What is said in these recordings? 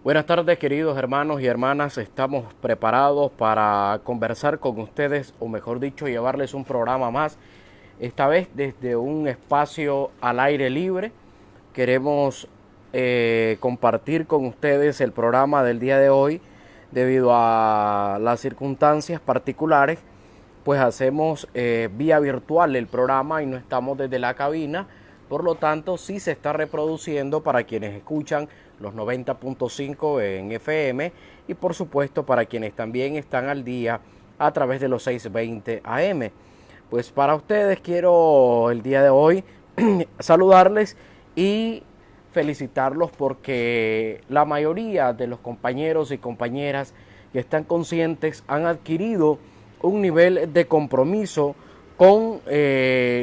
Buenas tardes, queridos hermanos y hermanas. Estamos preparados para conversar con ustedes, o mejor dicho, llevarles un programa más. Esta vez desde un espacio al aire libre. Queremos compartir con ustedes el programa del día de hoy. Debido a las circunstancias particulares, pues hacemos vía virtual el programa y no estamos desde la cabina. Por lo tanto, sí se está reproduciendo para quienes escuchan los 90.5 en FM y por supuesto para quienes también están al día a través de los 620 AM. Pues para ustedes quiero el día de hoy saludarles y felicitarlos porque la mayoría de los compañeros y compañeras que están conscientes han adquirido un nivel de compromiso con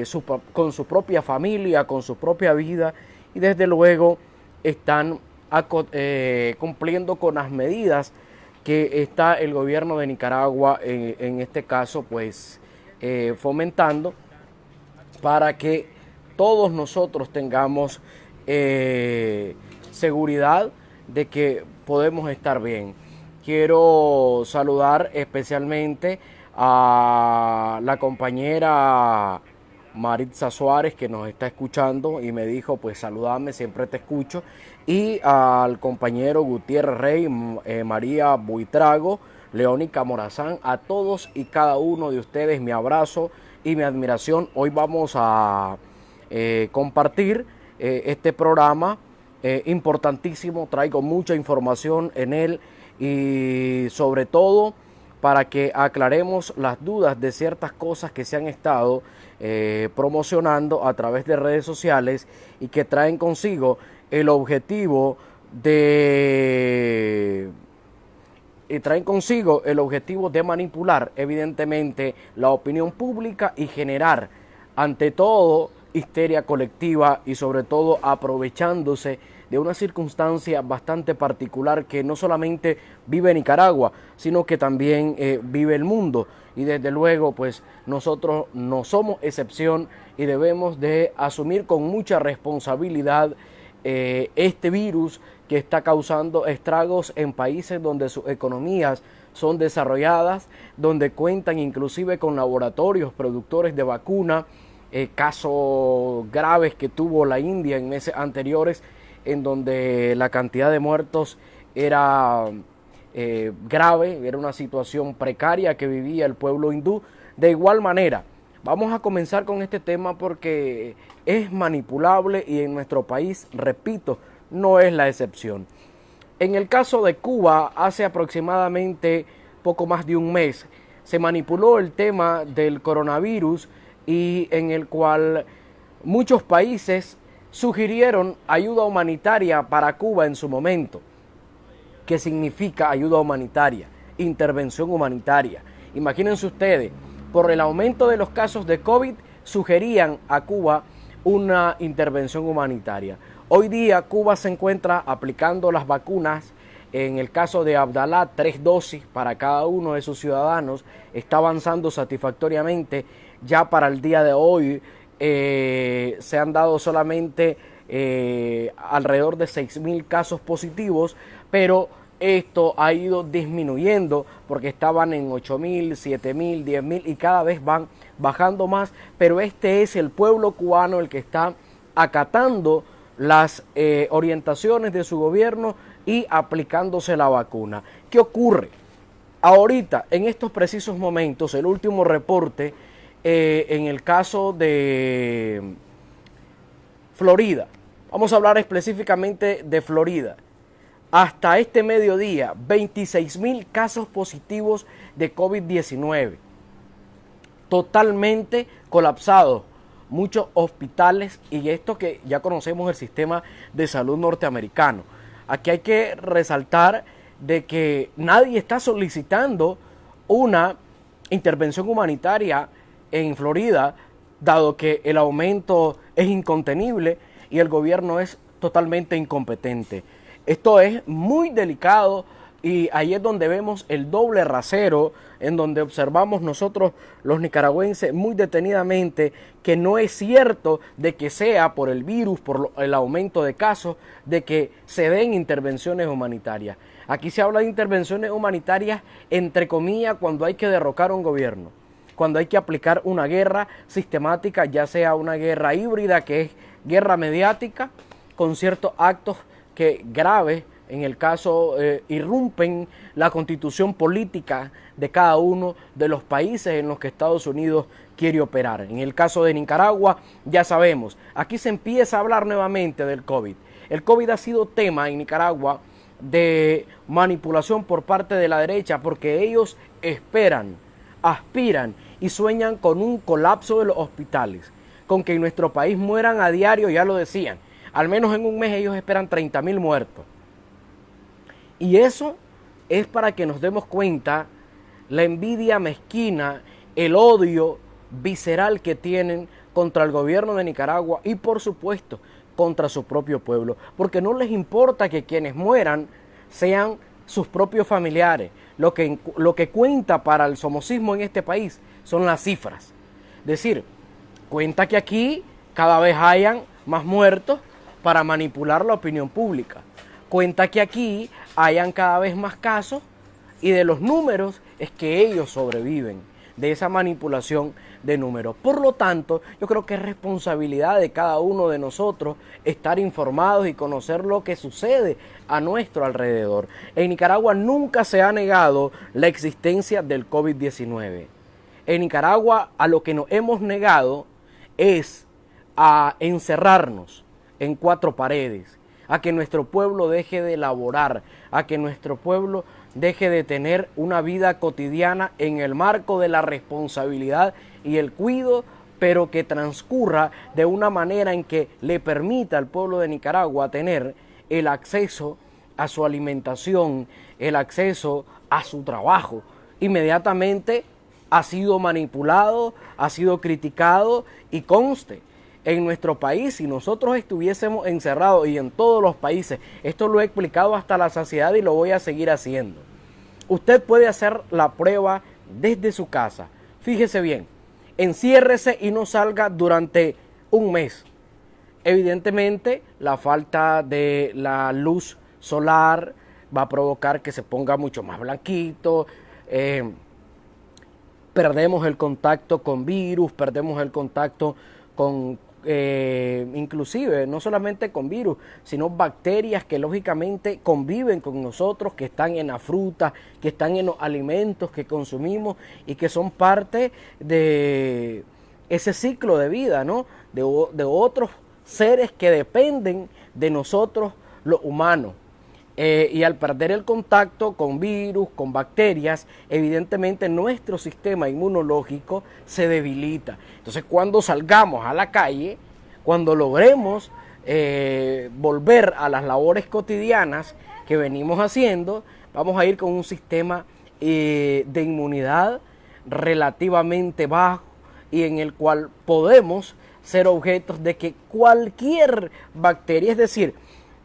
su propia familia, con su propia vida, y desde luego están cumpliendo con las medidas que está el gobierno de Nicaragua en este caso pues fomentando para que todos nosotros tengamos seguridad de que podemos estar bien. Quiero saludar especialmente a la compañera Maritza Suárez, que nos está escuchando y me dijo pues saludame, siempre te escucho, y al compañero Gutiérrez Rey, María Buitrago, Leónica Morazán, a todos y cada uno de ustedes mi abrazo y mi admiración. Hoy vamos a compartir este programa importantísimo. Traigo mucha información en él y sobre todo para que aclaremos las dudas de ciertas cosas que se han estado promocionando a través de redes sociales y que traen consigo el objetivo de manipular evidentemente la opinión pública y generar ante todo histeria colectiva y sobre todo aprovechándose de una circunstancia bastante particular que no solamente vive Nicaragua, sino que también vive el mundo. Y desde luego, pues nosotros no somos excepción y debemos de asumir con mucha responsabilidad este virus que está causando estragos en países donde sus economías son desarrolladas, donde cuentan inclusive con laboratorios productores de vacuna, casos graves que tuvo la India en meses anteriores, en donde la cantidad de muertos era grave, era una situación precaria que vivía el pueblo hindú. De igual manera, vamos a comenzar con este tema porque es manipulable y en nuestro país, repito, no es la excepción. En el caso de Cuba, hace aproximadamente poco más de un mes, se manipuló el tema del coronavirus y en el cual muchos países sugirieron ayuda humanitaria para Cuba en su momento. ¿Qué significa ayuda humanitaria? Intervención humanitaria. Imagínense ustedes, por el aumento de los casos de COVID, sugerían a Cuba una intervención humanitaria. Hoy día Cuba se encuentra aplicando las vacunas. En el caso de Abdalá, 3 dosis para cada uno de sus ciudadanos. Está avanzando satisfactoriamente. Ya para el día de hoy se han dado solamente alrededor de 6.000 casos positivos, pero esto ha ido disminuyendo porque estaban en 8.000, 7.000, 10.000 y cada vez van bajando más, pero este es el pueblo cubano el que está acatando las orientaciones de su gobierno y aplicándose la vacuna. ¿Qué ocurre? Ahorita, en estos precisos momentos, el último reporte en el caso de Florida, vamos a hablar específicamente de Florida. Hasta este mediodía, 26.000 casos positivos de COVID-19. Totalmente colapsados. Muchos hospitales y esto que ya conocemos el sistema de salud norteamericano. Aquí hay que resaltar de que nadie está solicitando una intervención humanitaria en Florida, dado que el aumento es incontenible y el gobierno es totalmente incompetente. Esto es muy delicado Y ahí es donde vemos el doble rasero, en donde observamos nosotros los nicaragüenses muy detenidamente que no es cierto de que sea por el virus, por el aumento de casos, de que se den intervenciones humanitarias. Aquí se habla de intervenciones humanitarias entre comillas cuando hay que derrocar un gobierno, cuando hay que aplicar una guerra sistemática, ya sea una guerra híbrida, que es guerra mediática, con ciertos actos que graves, en el caso, irrumpen la constitución política de cada uno de los países en los que Estados Unidos quiere operar. En el caso de Nicaragua, ya sabemos, aquí se empieza a hablar nuevamente del COVID. El COVID ha sido tema en Nicaragua de manipulación por parte de la derecha porque ellos esperan, aspiran y sueñan con un colapso de los hospitales, con que en nuestro país mueran a diario, ya lo decían, al menos en un mes ellos esperan 30,000 muertos. Y eso es para que nos demos cuenta la envidia mezquina, el odio visceral que tienen contra el gobierno de Nicaragua y por supuesto contra su propio pueblo, porque no les importa que quienes mueran sean sus propios familiares. Lo que cuenta para el somocismo en este país son las cifras. Es decir, cuenta que aquí cada vez hayan más muertos para manipular la opinión pública. Cuenta que aquí hayan cada vez más casos y de los números es que ellos sobreviven de esa manipulación de números. Por lo tanto, yo creo que es responsabilidad de cada uno de nosotros estar informados y conocer lo que sucede a nuestro alrededor. En Nicaragua nunca se ha negado la existencia del COVID-19. En Nicaragua a lo que nos hemos negado es a encerrarnos en cuatro paredes, a que nuestro pueblo deje de laborar, a que nuestro pueblo deje de tener una vida cotidiana en el marco de la responsabilidad y el cuidado, pero que transcurra de una manera en que le permita al pueblo de Nicaragua tener el acceso a su alimentación, el acceso a su trabajo. Inmediatamente ha sido manipulado, ha sido criticado y conste, en nuestro país, si nosotros estuviésemos encerrados y en todos los países, esto lo he explicado hasta la saciedad y lo voy a seguir haciendo. Usted puede hacer la prueba desde su casa. Fíjese bien, enciérrese y no salga durante un mes. Evidentemente, la falta de la luz solar va a provocar que se ponga mucho más blanquito, perdemos el contacto con virus, perdemos el contacto con inclusive no solamente con virus, sino bacterias que lógicamente conviven con nosotros, que están en la fruta, que están en los alimentos que consumimos y que son parte de ese ciclo de vida, ¿no? De otros seres que dependen de nosotros los humanos. Y al perder el contacto con virus, con bacterias, evidentemente nuestro sistema inmunológico se debilita. Entonces, cuando salgamos a la calle, cuando logremos volver a las labores cotidianas que venimos haciendo, vamos a ir con un sistema de inmunidad relativamente bajo y en el cual podemos ser objetos de que cualquier bacteria, es decir,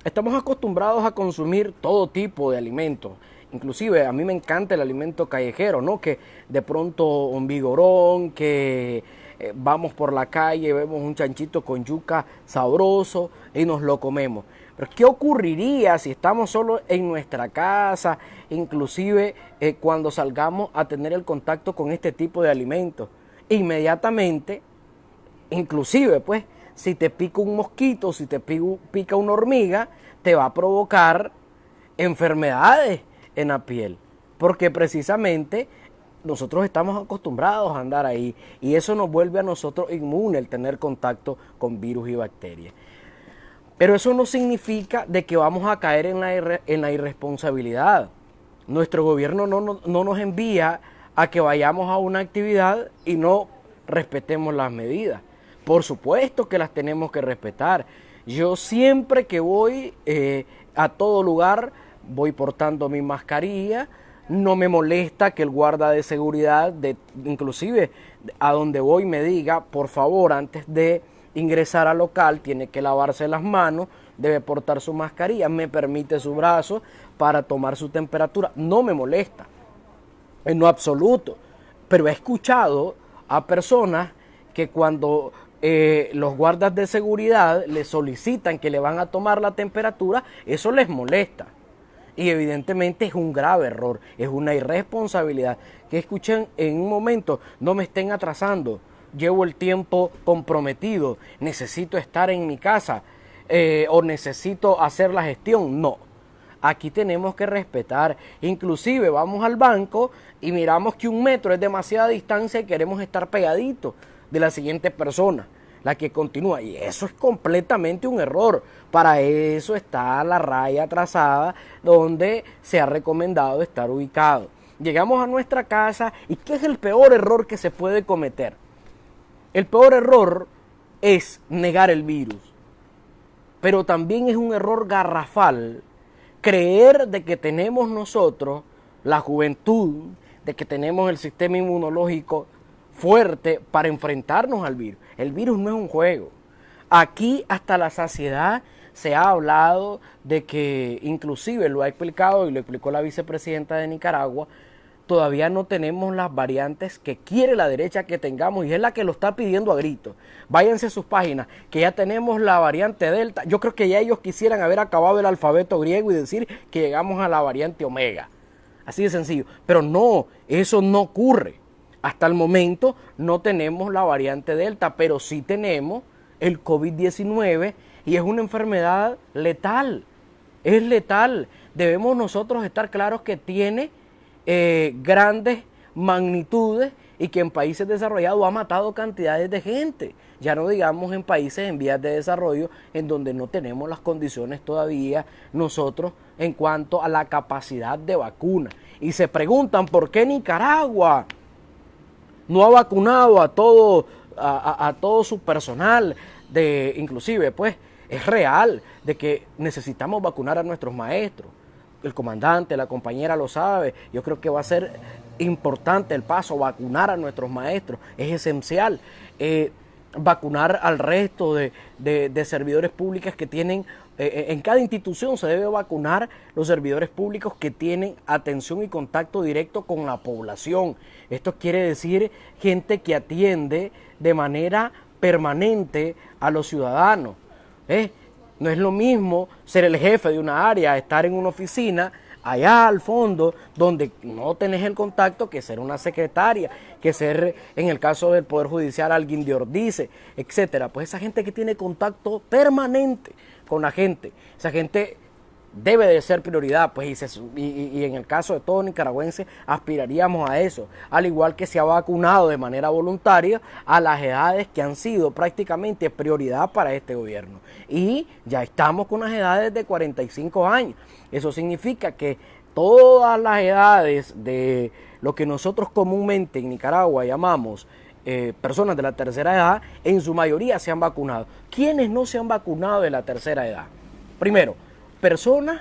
estamos acostumbrados a consumir todo tipo de alimentos. Inclusive a mí me encanta el alimento callejero, ¿no? Que de pronto un vigorón, que vamos por la calle, vemos un chanchito con yuca sabroso y nos lo comemos. Pero ¿qué ocurriría si estamos solo en nuestra casa, inclusive cuando salgamos a tener el contacto con este tipo de alimentos? Inmediatamente, inclusive pues, si te pica un mosquito, si te pica una hormiga, te va a provocar enfermedades en la piel. Porque precisamente nosotros estamos acostumbrados a andar ahí y eso nos vuelve a nosotros inmunes el tener contacto con virus y bacterias. Pero eso no significa de que vamos a caer en la irresponsabilidad. Nuestro gobierno no nos envía a que vayamos a una actividad y no respetemos las medidas. Por supuesto que las tenemos que respetar. Yo siempre que voy a todo lugar voy portando mi mascarilla. No me molesta que el guarda de seguridad, inclusive a donde voy, me diga, por favor, antes de ingresar al local tiene que lavarse las manos, debe portar su mascarilla, me permite su brazo para tomar su temperatura. No me molesta, en lo absoluto. Pero he escuchado a personas que cuando los guardas de seguridad le solicitan que le van a tomar la temperatura, eso les molesta. Y evidentemente es un grave error, es una irresponsabilidad. Que escuchen en un momento, no me estén atrasando, llevo el tiempo comprometido, necesito estar en mi casa o necesito hacer la gestión. No, aquí tenemos que respetar. Inclusive vamos al banco y miramos que 1 metro es demasiada distancia y queremos estar pegaditos de la siguiente persona, la que continúa, y eso es completamente un error. Para eso está la raya trazada donde se ha recomendado estar ubicado. Llegamos a nuestra casa y ¿qué es el peor error que se puede cometer? El peor error es negar el virus, pero también es un error garrafal creer de que tenemos nosotros, la juventud, de que tenemos el sistema inmunológico fuerte para enfrentarnos al virus. El virus no es un juego. Aquí hasta la saciedad se ha hablado de que, inclusive lo ha explicado y lo explicó la vicepresidenta de Nicaragua, todavía no tenemos las variantes que quiere la derecha que tengamos y es la que lo está pidiendo a gritos. Váyanse a sus páginas, que ya tenemos la variante Delta. Yo creo que ya ellos quisieran haber acabado el alfabeto griego y decir que llegamos a la variante Omega. Así de sencillo. Pero no, eso no ocurre. Hasta el momento no tenemos la variante Delta, pero sí tenemos el COVID-19 y es una enfermedad letal. Es letal. Debemos nosotros estar claros que tiene grandes magnitudes y que en países desarrollados ha matado cantidades de gente. Ya no digamos en países en vías de desarrollo en donde no tenemos las condiciones todavía nosotros en cuanto a la capacidad de vacuna. Y se preguntan por qué Nicaragua no ha vacunado a todo su personal, inclusive pues es real de que necesitamos vacunar a nuestros maestros. El comandante, la compañera lo sabe. Yo creo que va a ser importante el paso, vacunar a nuestros maestros, es esencial. Vacunar al resto de servidores públicos que tienen, en cada institución se debe vacunar los servidores públicos que tienen atención y contacto directo con la población. Esto quiere decir gente que atiende de manera permanente a los ciudadanos. No es lo mismo ser el jefe de una área, estar en una oficina allá al fondo donde no tenés el contacto, que ser una secretaria, que ser, en el caso del Poder Judicial, alguien de Ordice, etcétera. Pues esa gente que tiene contacto permanente con la gente, esa gente debe de ser prioridad, pues, y en el caso de todo nicaragüense aspiraríamos a eso, al igual que se ha vacunado de manera voluntaria a las edades que han sido prácticamente prioridad para este gobierno. Y ya estamos con las edades de 45 años. Eso significa que todas las edades de lo que nosotros comúnmente en Nicaragua llamamos personas de la tercera edad, en su mayoría se han vacunado. ¿Quiénes no se han vacunado de la tercera edad? Primero, personas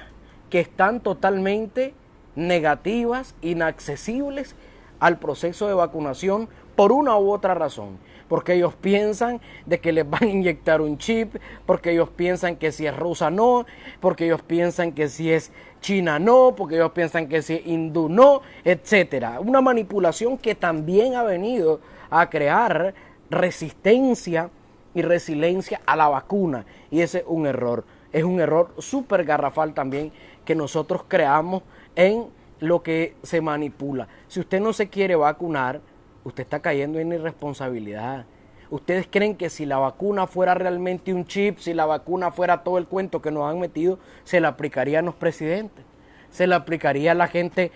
que están totalmente negativas, inaccesibles al proceso de vacunación por una u otra razón. Porque ellos piensan de que les van a inyectar un chip, porque ellos piensan que si es rusa no, porque ellos piensan que si es China no, porque ellos piensan que si es hindú no, etcétera. Una manipulación que también ha venido a crear resistencia y resiliencia a la vacuna, y ese es un error. Es un error súper garrafal también que nosotros creamos en lo que se manipula. Si usted no se quiere vacunar, usted está cayendo en irresponsabilidad. ¿Ustedes creen que si la vacuna fuera realmente un chip, si la vacuna fuera todo el cuento que nos han metido, se la aplicarían los presidentes? ¿Se la aplicaría a la gente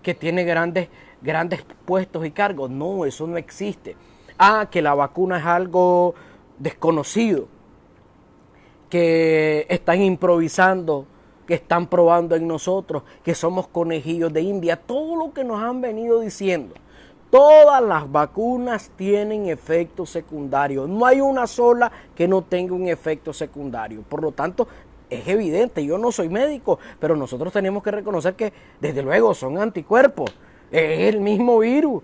que tiene grandes puestos y cargos? No, eso no existe. Que la vacuna es algo desconocido, que están improvisando, que están probando en nosotros, que somos conejillos de India, todo lo que nos han venido diciendo. Todas las vacunas tienen efectos secundarios, no hay una sola que no tenga un efecto secundario. Por lo tanto, es evidente, yo no soy médico, pero nosotros tenemos que reconocer que desde luego son anticuerpos. Es el mismo virus.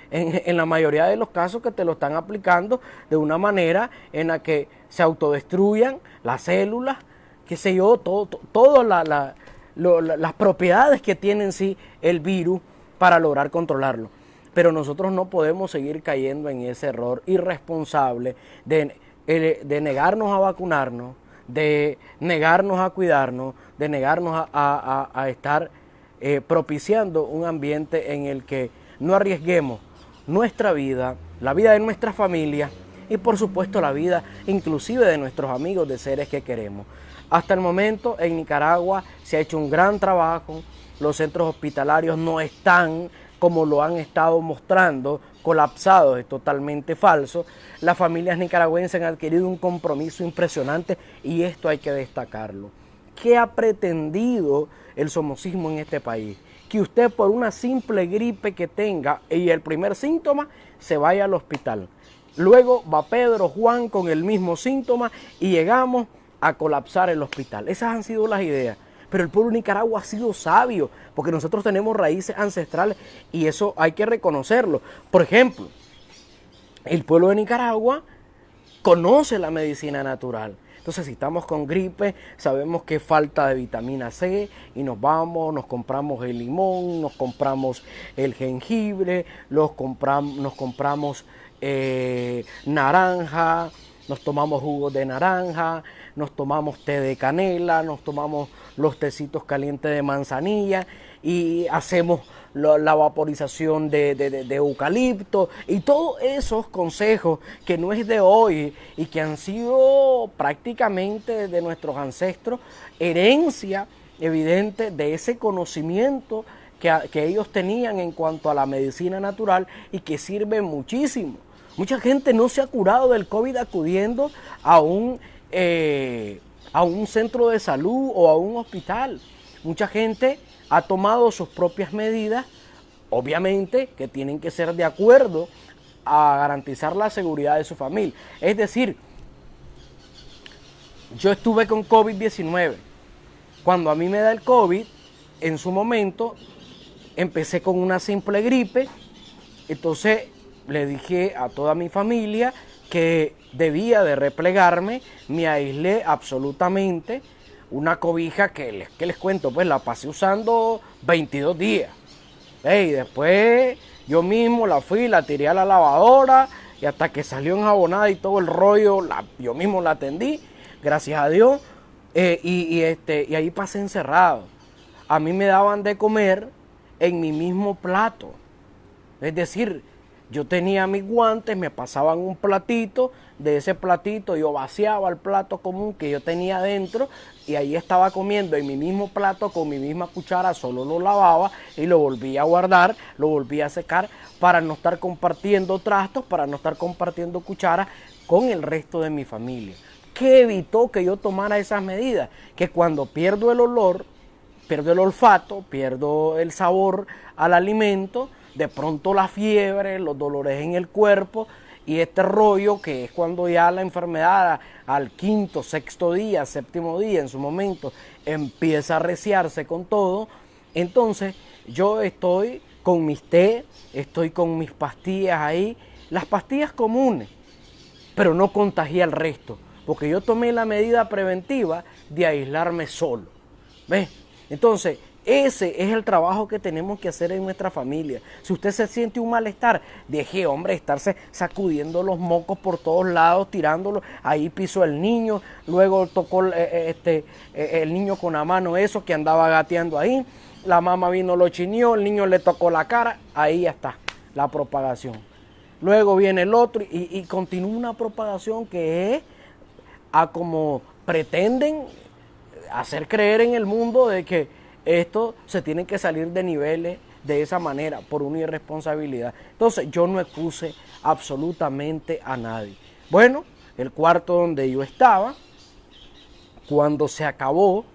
En la mayoría de los casos que te lo están aplicando de una manera en la que se autodestruyan las células, qué sé yo, todas las propiedades que tiene en sí el virus para lograr controlarlo. Pero nosotros no podemos seguir cayendo en ese error irresponsable de negarnos a vacunarnos, de negarnos a cuidarnos, de negarnos a estar propiciando un ambiente en el que no arriesguemos nuestra vida, la vida de nuestra familia y por supuesto la vida inclusive de nuestros amigos, de seres que queremos. Hasta el momento en Nicaragua se ha hecho un gran trabajo, los centros hospitalarios no están como lo han estado mostrando, colapsados, es totalmente falso. Las familias nicaragüenses han adquirido un compromiso impresionante y esto hay que destacarlo. ¿Qué ha pretendido el somocismo en este país? Que usted por una simple gripe que tenga y el primer síntoma se vaya al hospital. Luego va Pedro, Juan con el mismo síntoma y llegamos a colapsar el hospital. Esas han sido las ideas. Pero el pueblo de Nicaragua ha sido sabio, porque nosotros tenemos raíces ancestrales y eso hay que reconocerlo. Por ejemplo, el pueblo de Nicaragua conoce la medicina natural. Entonces, si estamos con gripe, sabemos que falta de vitamina C y nos compramos el limón, nos compramos el jengibre, nos compramos naranja, nos tomamos jugos de naranja, nos tomamos té de canela, nos tomamos los tecitos calientes de manzanilla y hacemos la vaporización de eucalipto y todos esos consejos que no es de hoy y que han sido prácticamente de nuestros ancestros, herencia evidente de ese conocimiento que ellos tenían en cuanto a la medicina natural y que sirve muchísimo. Mucha gente no se ha curado del COVID acudiendo a un centro de salud o a un hospital. Mucha gente ha tomado sus propias medidas, obviamente que tienen que ser de acuerdo a garantizar la seguridad de su familia. Es decir, yo estuve con COVID-19. Cuando a mí me da el COVID, en su momento, empecé con una simple gripe, entonces le dije a toda mi familia que debía de replegarme, me aislé absolutamente, una cobija que les cuento, pues la pasé usando 22 días. Y después yo mismo la tiré a la lavadora y hasta que salió enjabonada y todo el rollo, yo mismo la atendí, gracias a Dios, y ahí pasé encerrado. A mí me daban de comer en mi mismo plato, es decir, yo tenía mis guantes, me pasaban un platito, de ese platito yo vaciaba el plato común que yo tenía adentro y ahí estaba comiendo en mi mismo plato con mi misma cuchara, solo lo lavaba y lo volvía a guardar, lo volvía a secar para no estar compartiendo trastos, para no estar compartiendo cucharas con el resto de mi familia. ¿Qué evitó que yo tomara esas medidas? Que cuando pierdo el olor, pierdo el olfato, pierdo el sabor al alimento, de pronto la fiebre, los dolores en el cuerpo y este rollo que es cuando ya la enfermedad al quinto, sexto día, séptimo día en su momento empieza a arreciarse con todo. Entonces yo estoy con mis té, estoy con mis pastillas ahí, las pastillas comunes, pero no contagié al resto, porque yo tomé la medida preventiva de aislarme solo. ¿Ves? Entonces, ese es el trabajo que tenemos que hacer en nuestra familia. Si usted se siente un malestar, deje, hombre, estarse sacudiendo los mocos por todos lados, tirándolos. Ahí pisó el niño, luego tocó el niño con la mano eso que andaba gateando ahí. La mamá vino, lo chineó, el niño le tocó la cara, ahí ya está la propagación. Luego viene el otro y continúa una propagación que es a como pretenden hacer creer en el mundo de que esto se tiene que salir de niveles de esa manera por una irresponsabilidad. Entonces yo no expuse absolutamente a nadie. Bueno, el cuarto donde yo estaba, cuando se acabó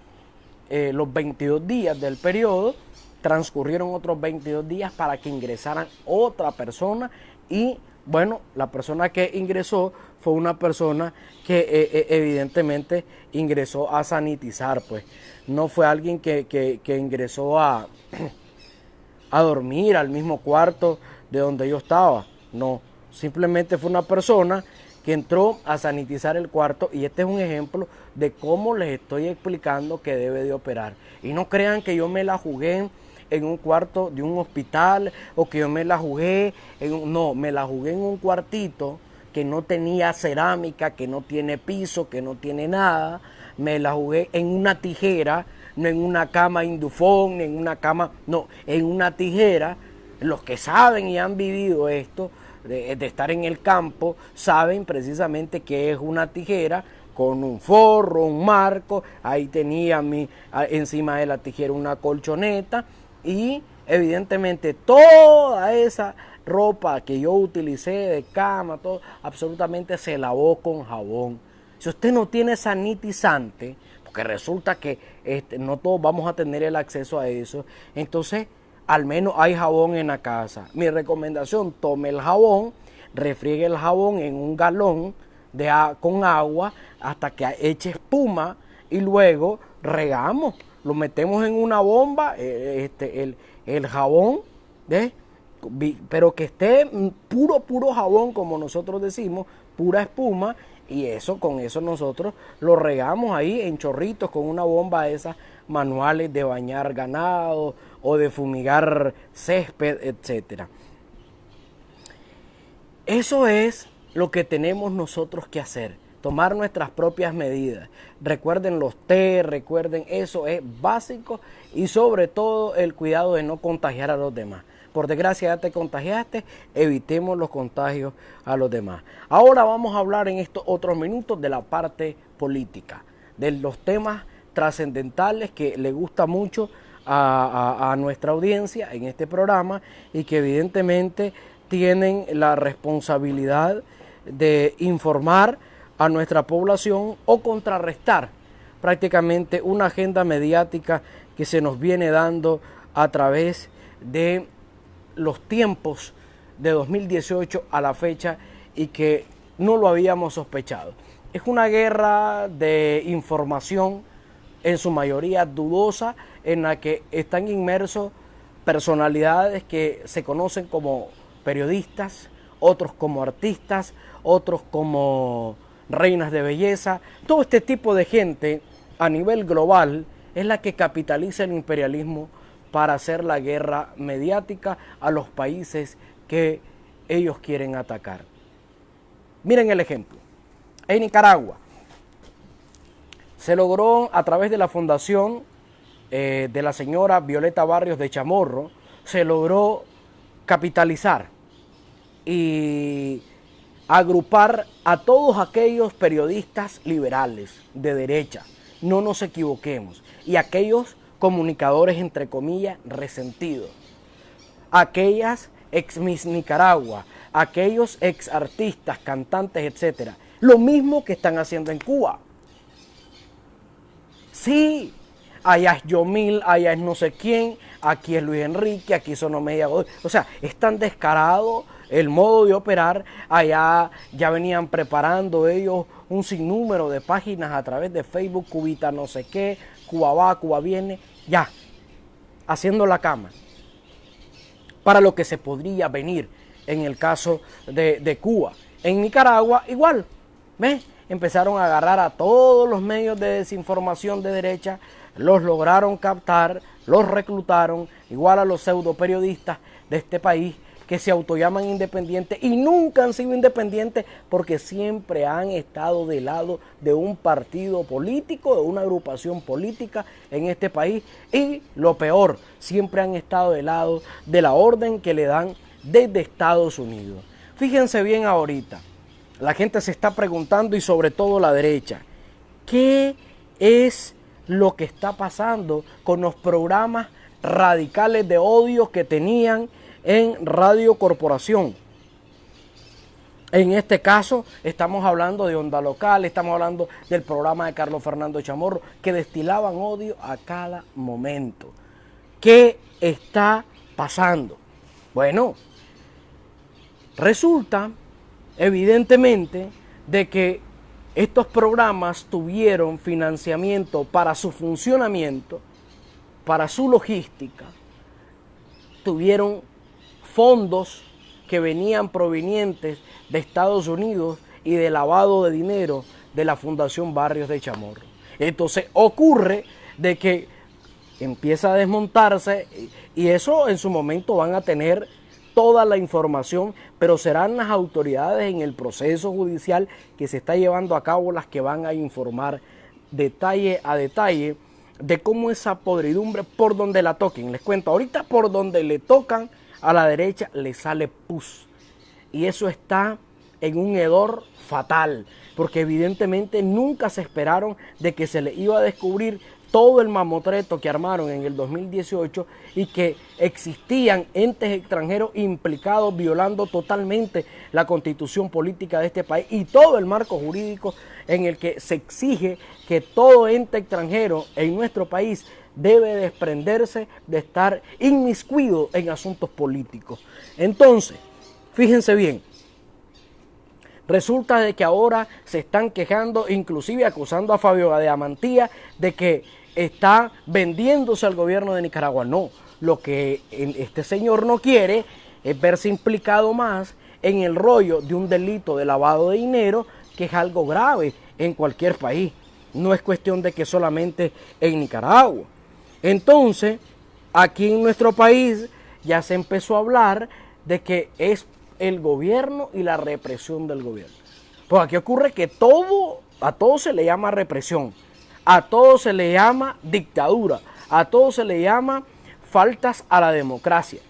los 22 días del periodo, transcurrieron otros 22 días para que ingresaran otra persona y bueno, la persona que ingresó fue una persona que evidentemente ingresó a sanitizar, pues no fue alguien que ingresó a a dormir al mismo cuarto de donde yo estaba. No, simplemente fue una persona que entró a sanitizar el cuarto, y este es un ejemplo de cómo les estoy explicando que debe de operar. Y no crean que yo me la jugué en un cuarto de un hospital o que yo me la jugué no, me la jugué en un cuartito que no tenía cerámica, que no tiene piso, que no tiene nada. Me la jugué en una tijera, no en una cama indufón, ni en una cama, no, en una tijera. Los que saben y han vivido esto, de estar en el campo, saben precisamente que es una tijera con un forro, un marco. Ahí tenía encima de la tijera una colchoneta, y evidentemente toda esa ropa que yo utilicé de cama, todo, absolutamente se lavó con jabón. Si usted no tiene sanitizante, porque resulta que no todos vamos a tener el acceso a eso, entonces al menos hay jabón en la casa. Mi recomendación: tome el jabón, refriegue el jabón en un galón con agua hasta que eche espuma, y luego regamos, lo metemos en una bomba, el jabón, pero que esté puro jabón, como nosotros decimos, pura espuma, y con eso nosotros lo regamos ahí en chorritos con una bomba de esas manuales de bañar ganado o de fumigar césped, etcétera. Eso es lo que tenemos nosotros que hacer, tomar nuestras propias medidas. Recuerden los té, recuerden, eso es básico, y sobre todo el cuidado de no contagiar a los demás. Por desgracia ya te contagiaste, evitemos los contagios a los demás. Ahora vamos a hablar en estos otros minutos de la parte política, de los temas trascendentales que le gusta mucho a nuestra audiencia en este programa, y que evidentemente tienen la responsabilidad de informar a nuestra población o contrarrestar prácticamente una agenda mediática que se nos viene dando a través de los tiempos de 2018 a la fecha, y que no lo habíamos sospechado. Es una guerra de información, en su mayoría dudosa, en la que están inmersos personalidades que se conocen como periodistas, otros como artistas, otros como reinas de belleza. Todo este tipo de gente a nivel global es la que capitaliza el imperialismo para hacer la guerra mediática a los países que ellos quieren atacar. Miren el ejemplo. En Nicaragua se logró, a través de la fundación de la señora Violeta Barrios de Chamorro, se logró capitalizar y agrupar a todos aquellos periodistas liberales de derecha, no nos equivoquemos, y aquellos comunicadores entre comillas resentidos, aquellas ex Miss Nicaragua, aquellos ex artistas, cantantes, etcétera, lo mismo que están haciendo en Cuba. Sí, allá es Yomil, allá es no sé quién, aquí es Luis Enrique, aquí son Omedia Godoy. O sea, es tan descarado el modo de operar. Allá ya venían preparando ellos un sinnúmero de páginas a través de Facebook, Cubita no sé qué, Cuba va, Cuba viene, ya, haciendo la cama para lo que se podría venir en el caso de Cuba. En Nicaragua igual, ¿ves? Empezaron a agarrar a todos los medios de desinformación de derecha, los lograron captar, los reclutaron, igual a los pseudo periodistas de este país que se autollaman independientes y nunca han sido independientes, porque siempre han estado del lado de un partido político, de una agrupación política en este país, y lo peor, siempre han estado del lado de la orden que le dan desde Estados Unidos. Fíjense bien ahorita, la gente se está preguntando, y sobre todo la derecha, ¿qué es lo que está pasando con los programas radicales de odio que tenían en Radio Corporación? En este caso estamos hablando de Onda Local, estamos hablando del programa de Carlos Fernando Chamorro, que destilaban odio a cada momento. ¿Qué está pasando? Bueno, resulta evidentemente de que estos programas tuvieron financiamiento para su funcionamiento, para su logística, tuvieron fondos que venían provenientes de Estados Unidos y de lavado de dinero de la Fundación Barrios de Chamorro. Entonces ocurre de que empieza a desmontarse y eso en su momento van a tener toda la información, pero serán las autoridades en el proceso judicial que se está llevando a cabo las que van a informar detalle a detalle de cómo esa podridumbre por donde la toquen. Les cuento, ahorita por donde le tocan a la derecha le sale pus. Y eso está en un hedor fatal, porque evidentemente nunca se esperaron de que se le iba a descubrir todo el mamotreto que armaron en el 2018 y que existían entes extranjeros implicados violando totalmente la constitución política de este país y todo el marco jurídico en el que se exige que todo ente extranjero en nuestro país debe desprenderse de estar inmiscuido en asuntos políticos. Entonces, fíjense bien, resulta de que ahora se están quejando, inclusive acusando a Fabio Gadamantía de que está vendiéndose al gobierno de Nicaragua. No, lo que este señor no quiere es verse implicado más en el rollo de un delito de lavado de dinero, que es algo grave en cualquier país. No es cuestión de que solamente en Nicaragua. Entonces, aquí en nuestro país ya se empezó a hablar de que es el gobierno y la represión del gobierno. Pues aquí ocurre que a todo se le llama represión, a todo se le llama dictadura, a todo se le llama faltas a la democracia.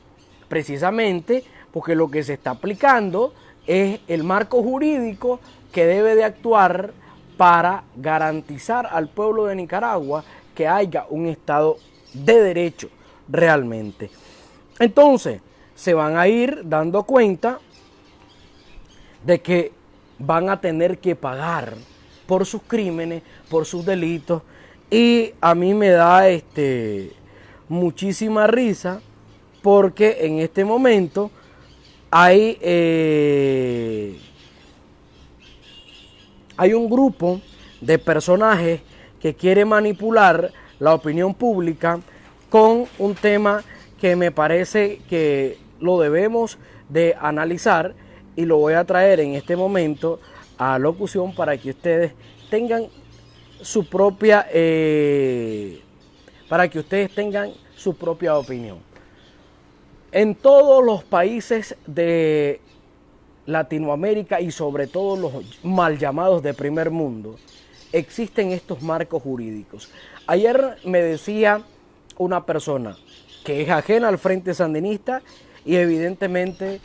Precisamente porque lo que se está aplicando es el marco jurídico que debe de actuar para garantizar al pueblo de Nicaragua que haya un Estado de derecho realmente. Entonces, se van a ir dando cuenta de que van a tener que pagar por sus crímenes, por sus delitos, y a mí me da muchísima risa porque en este momento hay un grupo de personajes que quiere manipular la opinión pública con un tema que me parece que lo debemos de analizar y lo voy a traer en este momento a locución para que ustedes tengan su propia opinión. En todos los países de Latinoamérica y sobre todo los mal llamados de primer mundo existen estos marcos jurídicos. Ayer me decía una persona que es ajena al Frente Sandinista y evidentemente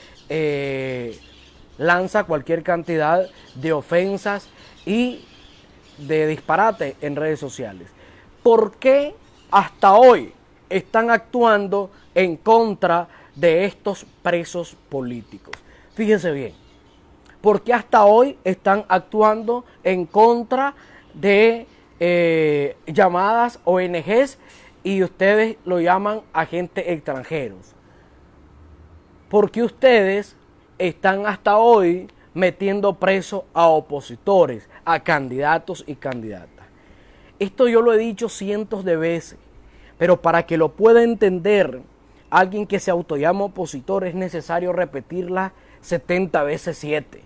lanza cualquier cantidad de ofensas y de disparate en redes sociales. ¿Por qué hasta hoy están actuando en contra de estos presos políticos? Fíjense bien, ¿por qué hasta hoy están actuando en contra de llamadas ONGs y ustedes lo llaman agentes extranjeros? ¿Por qué ustedes están hasta hoy metiendo preso a opositores, a candidatos y candidatas? Esto yo lo he dicho cientos de veces, pero para que lo pueda entender alguien que se autollama opositor es necesario repetirla 70 veces 7.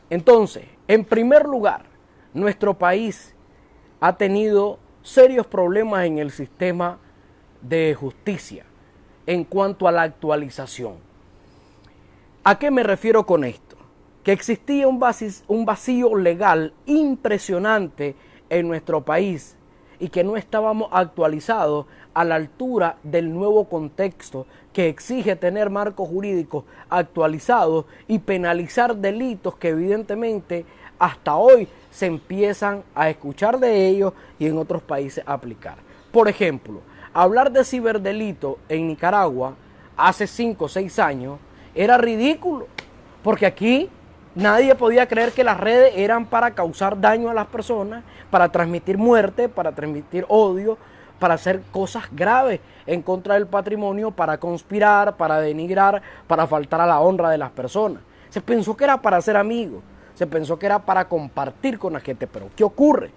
Entonces, en primer lugar, nuestro país ha tenido serios problemas en el sistema de justicia en cuanto a la actualización. ¿A qué me refiero con esto? Que existía un vacío legal impresionante en nuestro país y que no estábamos actualizados a la altura del nuevo contexto que exige tener marcos jurídicos actualizados y penalizar delitos que evidentemente hasta hoy se empiezan a escuchar de ellos y en otros países a aplicar. Por ejemplo, hablar de ciberdelito en Nicaragua hace 5 o 6 años era ridículo, porque aquí nadie podía creer que las redes eran para causar daño a las personas, para transmitir muerte, para transmitir odio, para hacer cosas graves en contra del patrimonio, para conspirar, para denigrar, para faltar a la honra de las personas. Se pensó que era para ser amigos, se pensó que era para compartir con la gente, pero ¿qué ocurre?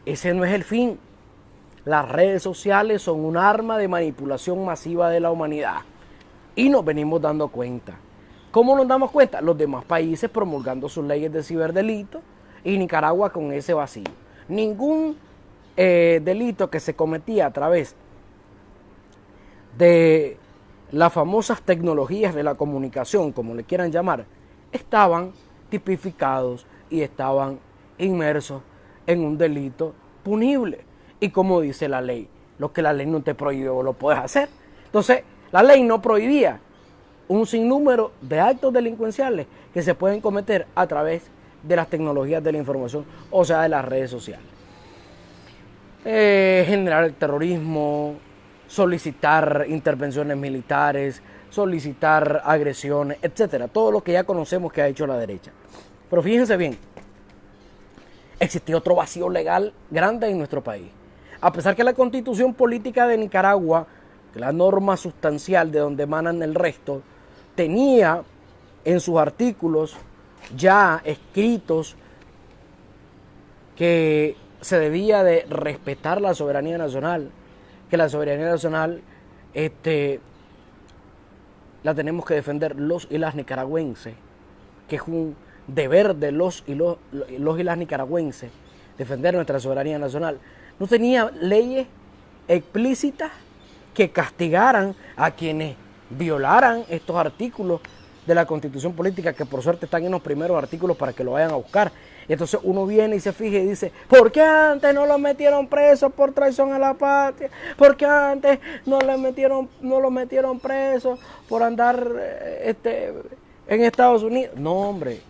Ese no es el fin. las redes sociales son un arma de manipulación masiva de la humanidad. Y nos venimos dando cuenta. ¿Cómo nos damos cuenta? Los demás países promulgando sus leyes de ciberdelito y Nicaragua con ese vacío. Ningún delito que se cometía a través de las famosas tecnologías de la comunicación, como le quieran llamar, estaban tipificados y estaban inmersos en un delito punible. Y como dice la ley, lo que la ley no te prohíbe, vos lo puedes hacer. Entonces, la ley no prohibía un sinnúmero de actos delincuenciales que se pueden cometer a través de las tecnologías de la información, o sea, de las redes sociales. Generar el terrorismo, solicitar intervenciones militares, solicitar agresiones, etcétera. Todo lo que ya conocemos que ha hecho la derecha. Pero fíjense bien, existía otro vacío legal grande en nuestro país. A pesar que la Constitución Política de Nicaragua, que la norma sustancial de donde emanan el resto, tenía en sus artículos ya escritos que se debía de respetar la soberanía nacional, que la soberanía nacional la tenemos que defender los y las nicaragüenses, que es un deber de los y las nicaragüenses, defender nuestra soberanía nacional. No tenía leyes explícitas que castigaran a quienes violaran estos artículos de la Constitución Política, que por suerte están en los primeros artículos para que lo vayan a buscar. Y entonces uno viene y se fija y dice, ¿por qué antes no lo metieron preso por traición a la patria? ¿Por qué antes no lo metieron preso por andar en Estados Unidos? No, hombre,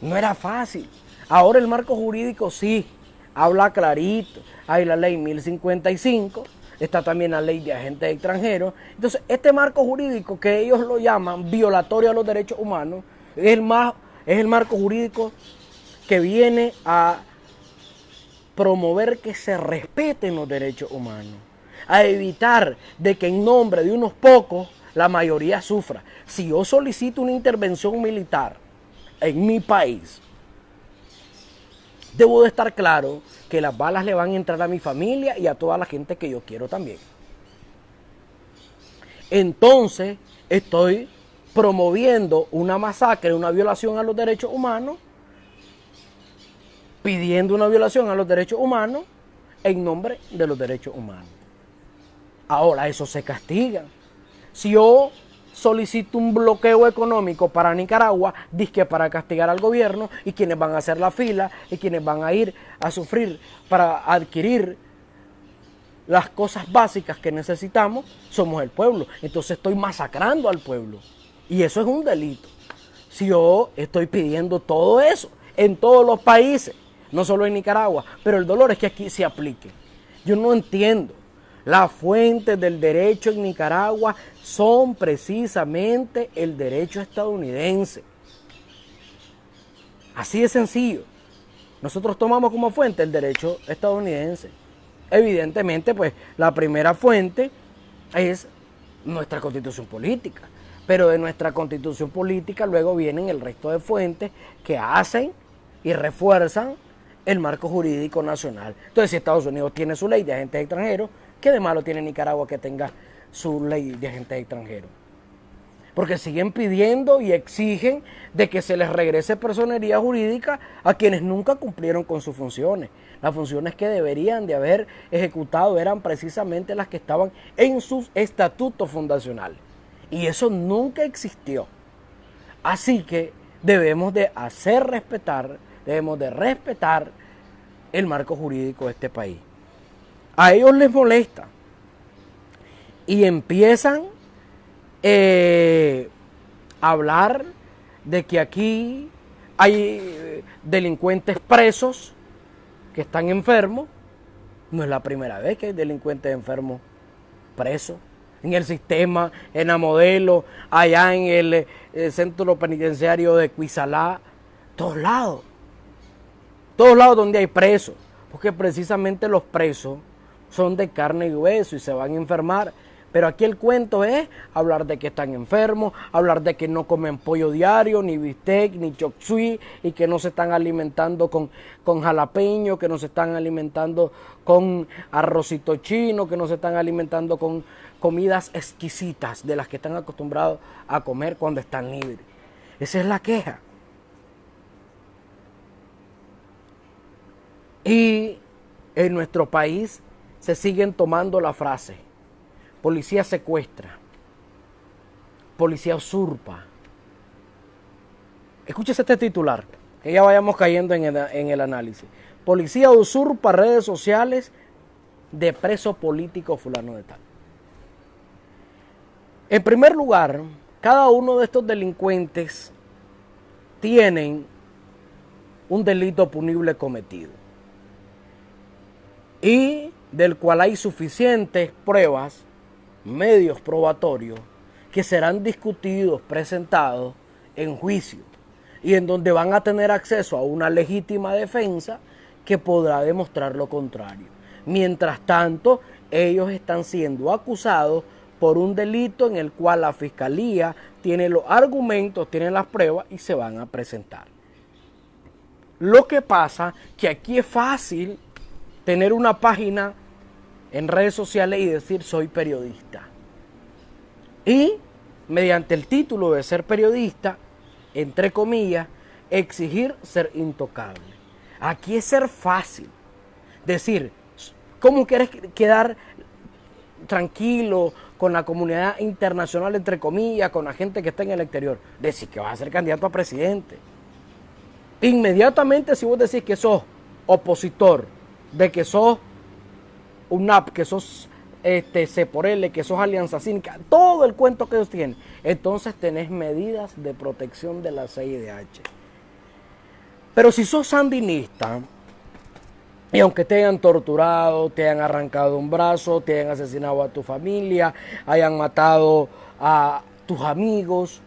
no era fácil. Ahora el marco jurídico sí, habla clarito. Hay la ley 1055, está también la ley de agentes extranjeros. Entonces, este marco jurídico que ellos lo llaman violatorio a los derechos humanos, es el marco jurídico que viene a promover que se respeten los derechos humanos, a evitar de que en nombre de unos pocos la mayoría sufra. Si yo solicito una intervención militar en mi país, debo de estar claro que las balas le van a entrar a mi familia y a toda la gente que yo quiero también. Entonces, estoy promoviendo una masacre, una violación a los derechos humanos, pidiendo una violación a los derechos humanos en nombre de los derechos humanos. Ahora, eso se castiga. Si yo solicito un bloqueo económico para Nicaragua, dizque para castigar al gobierno, y quienes van a hacer la fila y quienes van a ir a sufrir para adquirir las cosas básicas que necesitamos, somos el pueblo. Entonces estoy masacrando al pueblo. Y eso es un delito. Si yo estoy pidiendo todo eso en todos los países, no solo en Nicaragua, pero el dolor es que aquí se aplique. Yo no entiendo. Las fuentes del derecho en Nicaragua son precisamente el derecho estadounidense. Así de sencillo. Nosotros tomamos como fuente el derecho estadounidense. Evidentemente, pues, la primera fuente es nuestra Constitución Política. Pero de nuestra Constitución Política luego vienen el resto de fuentes que hacen y refuerzan el marco jurídico nacional. Entonces, si Estados Unidos tiene su ley de agentes extranjeros, ¿qué de malo tiene Nicaragua que tenga su ley de agentes extranjeros? Porque siguen pidiendo y exigen de que se les regrese personería jurídica a quienes nunca cumplieron con sus funciones. Las funciones que deberían de haber ejecutado eran precisamente las que estaban en sus estatutos fundacionales. Y eso nunca existió. Así que debemos de hacer respetar, debemos de respetar el marco jurídico de este país. A ellos les molesta y empiezan a hablar de que aquí hay delincuentes presos que están enfermos. No es la primera vez que hay delincuentes enfermos presos. En el sistema, en la Modelo, allá en el centro penitenciario de Cuisalá, todos lados donde hay presos, porque precisamente los presos son de carne y hueso y se van a enfermar, Pero aquí el cuento es hablar de que están enfermos, hablar de que no comen pollo diario, ni bistec, ni chop suey, y que no se están alimentando con jalapeño, que no se están alimentando con arrocito chino, que no se están alimentando con comidas exquisitas de las que están acostumbrados a comer cuando están libres. Esa es la queja. Y en nuestro país se siguen tomando la frase: policía secuestra, policía usurpa. Escúchese este titular, que ya vayamos cayendo en el análisis. Policía usurpa redes sociales de preso político fulano de tal. En primer lugar, cada uno de estos delincuentes tienen un delito punible cometido y del cual hay suficientes pruebas, medios probatorios, que serán discutidos, presentados en juicio y en donde van a tener acceso a una legítima defensa que podrá demostrar lo contrario. Mientras tanto, ellos están siendo acusados por un delito en el cual la fiscalía tiene los argumentos, tiene las pruebas y se van a presentar. Lo que pasa que aquí es fácil tener una página en redes sociales y decir soy periodista. Y mediante el título de ser periodista, entre comillas, exigir ser intocable. Aquí es ser fácil. Decir, ¿cómo quieres quedar tranquilo con la comunidad internacional, entre comillas, con la gente que está en el exterior? Decir que vas a ser candidato a presidente. Inmediatamente, si vos decís que sos opositor, de que sos UNAP, que sos C por L, que sos Alianza Cívica, todo el cuento que ellos tienen, entonces tenés medidas de protección de la CIDH. Pero si sos sandinista, y aunque te hayan torturado, te hayan arrancado un brazo, te hayan asesinado a tu familia, hayan matado a tus amigos,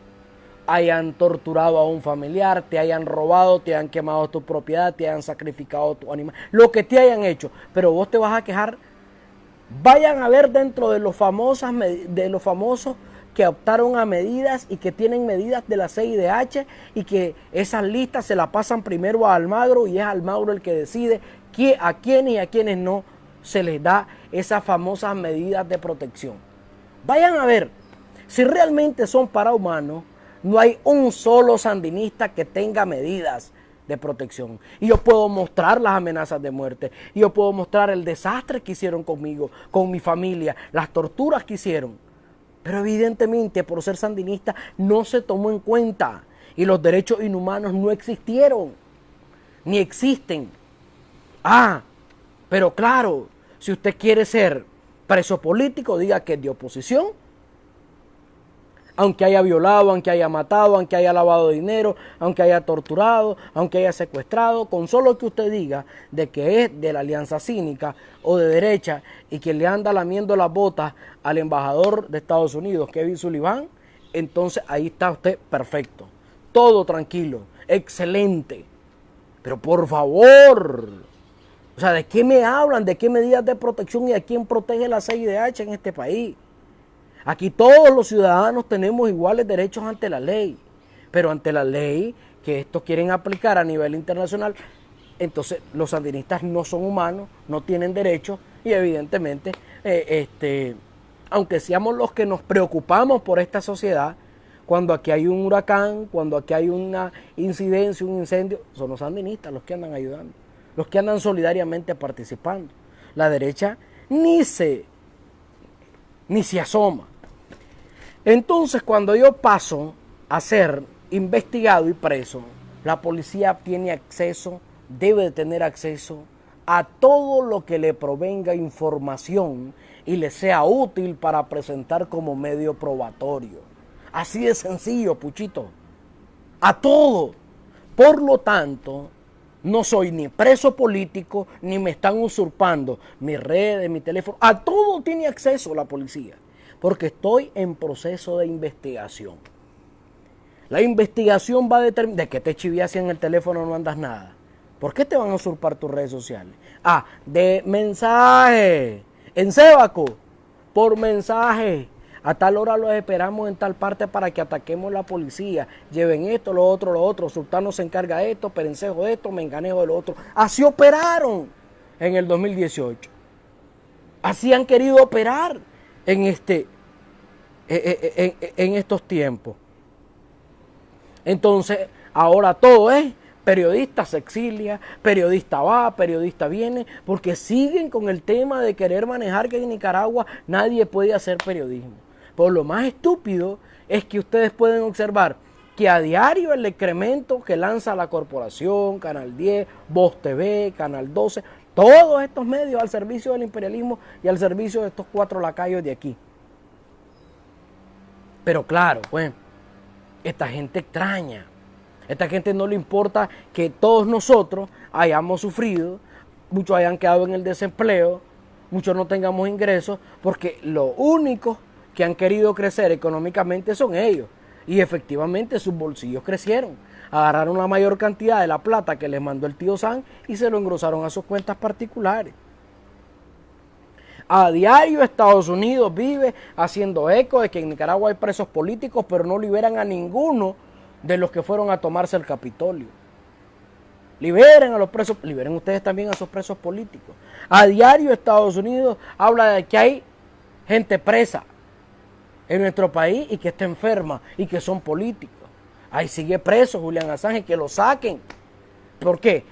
hayan torturado a un familiar, te hayan robado, te hayan quemado tu propiedad, te hayan sacrificado tu animal, lo que te hayan hecho, pero vos te vas a quejar, vayan a ver dentro de los famosos que optaron a medidas y que tienen medidas de la CIDH y que esas listas se la pasan primero a Almagro y es Almagro el que decide a quiénes y a quiénes no se les da esas famosas medidas de protección. Vayan a ver, si realmente son para humanos, no hay un solo sandinista que tenga medidas de protección. Y yo puedo mostrar las amenazas de muerte, y yo puedo mostrar el desastre que hicieron conmigo, con mi familia, las torturas que hicieron. Pero evidentemente por ser sandinista no se tomó en cuenta y los derechos inhumanos no existieron, ni existen. Pero claro, si usted quiere ser preso político, diga que es de oposición, aunque haya violado, aunque haya matado, aunque haya lavado dinero, aunque haya torturado, aunque haya secuestrado, con solo que usted diga de que es de la Alianza Cívica o de derecha y que le anda lamiendo las botas al embajador de Estados Unidos, Kevin Sullivan, entonces ahí está usted perfecto, todo tranquilo, excelente. Pero por favor, o sea, ¿de qué me hablan? ¿De qué medidas de protección y a quién protege la CIDH en este país? Aquí todos los ciudadanos tenemos iguales derechos ante la ley, pero ante la ley que estos quieren aplicar a nivel internacional, entonces los sandinistas no son humanos, no tienen derechos y evidentemente, aunque seamos los que nos preocupamos por esta sociedad, cuando aquí hay un huracán, cuando aquí hay una incidencia, un incendio, son los sandinistas los que andan ayudando, los que andan solidariamente participando. La derecha ni se asoma. Entonces, cuando yo paso a ser investigado y preso, la policía tiene acceso, debe de tener acceso a todo lo que le provenga información y le sea útil para presentar como medio probatorio. Así de sencillo, Puchito. A todo. Por lo tanto, no soy ni preso político, ni me están usurpando mis redes, mi teléfono. A todo tiene acceso la policía, porque estoy en proceso de investigación. La investigación va a determinar de que te chivías si en el teléfono no andas nada. ¿Por qué te van a usurpar tus redes sociales? De mensaje en Sébaco. por mensaje. A tal hora los esperamos en tal parte para que ataquemos la policía. Lleven esto, lo otro. Sultano se encarga de esto, Perencejo de esto, Menganejo de lo otro. Así operaron en el 2018. Así han querido operar en estos tiempos. Entonces, ahora todo es periodista se exilia, periodista va, periodista viene, porque siguen con el tema de querer manejar que en Nicaragua nadie puede hacer periodismo. Pero lo más estúpido es que ustedes pueden observar que a diario el decremento que lanza la corporación, Canal 10, Voz TV, Canal 12, todos estos medios al servicio del imperialismo y al servicio de estos 4 lacayos de aquí. Pero claro, pues, esta gente extraña. Esta gente no le importa que todos nosotros hayamos sufrido, muchos hayan quedado en el desempleo, muchos no tengamos ingresos, porque lo único que han querido crecer económicamente son ellos. Y efectivamente sus bolsillos crecieron. Agarraron la mayor cantidad de la plata que les mandó el tío San y se lo engrosaron a sus cuentas particulares. A diario Estados Unidos vive haciendo eco de que en Nicaragua hay presos políticos, pero no liberan a ninguno de los que fueron a tomarse el Capitolio. Liberen a los presos, liberen ustedes también a esos presos políticos. A diario Estados Unidos habla de que hay gente presa en nuestro país y que está enferma y que son políticos. Ahí sigue preso Julian Assange, que lo saquen. ¿Por qué?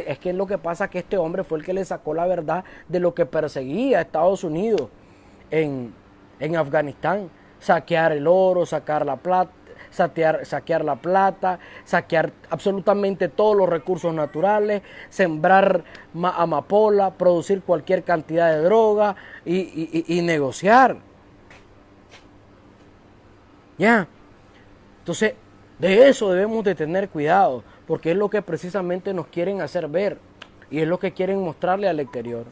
Es que lo que pasa es que este hombre fue el que le sacó la verdad de lo que perseguía a Estados Unidos en Afganistán. Saquear el oro, sacar la plata, saquear la plata, saquear absolutamente todos los recursos naturales, sembrar amapola, producir cualquier cantidad de droga y negociar. Ya. Entonces, de eso debemos de tener cuidado, porque es lo que precisamente nos quieren hacer ver y es lo que quieren mostrarle al exterior.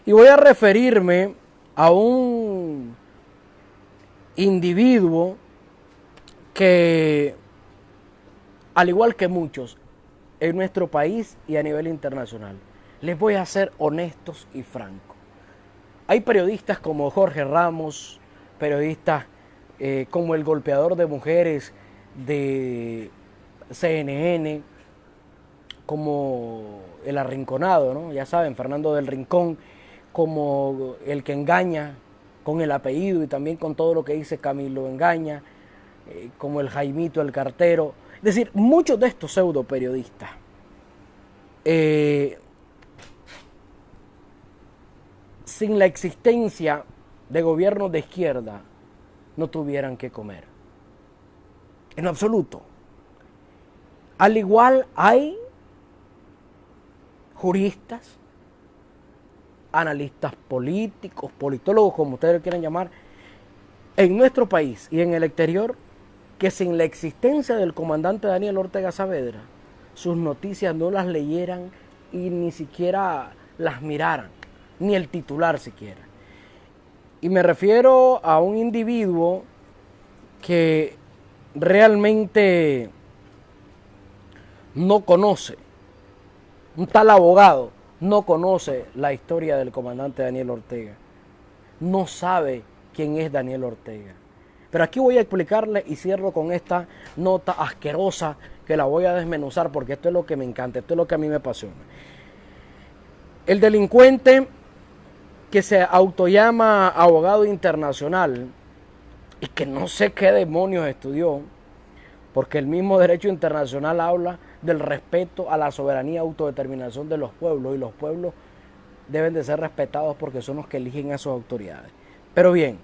Y voy a referirme a un individuo que, al igual que muchos en nuestro país y a nivel internacional, les voy a ser honestos y francos. Hay periodistas como Jorge Ramos, periodistas como el golpeador de mujeres de CNN, como el arrinconado, ¿no? Ya saben, Fernando del Rincón, como el que engaña con el apellido y también con todo lo que dice Camilo engaña, como el Jaimito el cartero. Es decir, muchos de estos pseudo periodistas sin la existencia de gobiernos de izquierda no tuvieran que comer. En absoluto. Al igual hay juristas, analistas políticos, politólogos, como ustedes lo quieran llamar, en nuestro país y en el exterior, que sin la existencia del comandante Daniel Ortega Saavedra, sus noticias no las leyeran y ni siquiera las miraran, ni el titular siquiera. Y me refiero a un individuo que realmente no conoce, un tal abogado no conoce la historia del comandante Daniel Ortega, no sabe quién es Daniel Ortega. Pero aquí voy a explicarle y cierro con esta nota asquerosa que la voy a desmenuzar porque esto es lo que me encanta, esto es lo que a mí me apasiona. El delincuente que se autollama abogado internacional y que no sé qué demonios estudió, porque el mismo derecho internacional habla del respeto a la soberanía y autodeterminación de los pueblos, y los pueblos deben de ser respetados porque son los que eligen a sus autoridades. Pero bien,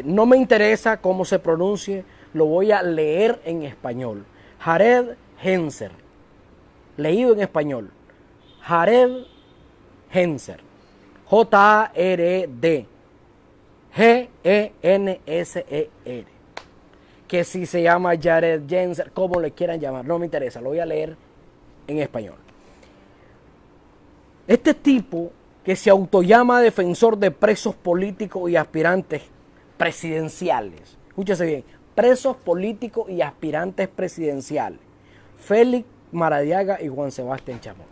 no me interesa cómo se pronuncie, lo voy a leer en español. Jared Genser, leído en español. Jared Genser, Jared Genser, que si se llama Jared Genser, como le quieran llamar, no me interesa, lo voy a leer en español. Este tipo que se autollama defensor de presos políticos y aspirantes presidenciales, escúchese bien, presos políticos y aspirantes presidenciales, Félix Maradiaga y Juan Sebastián Chamorro.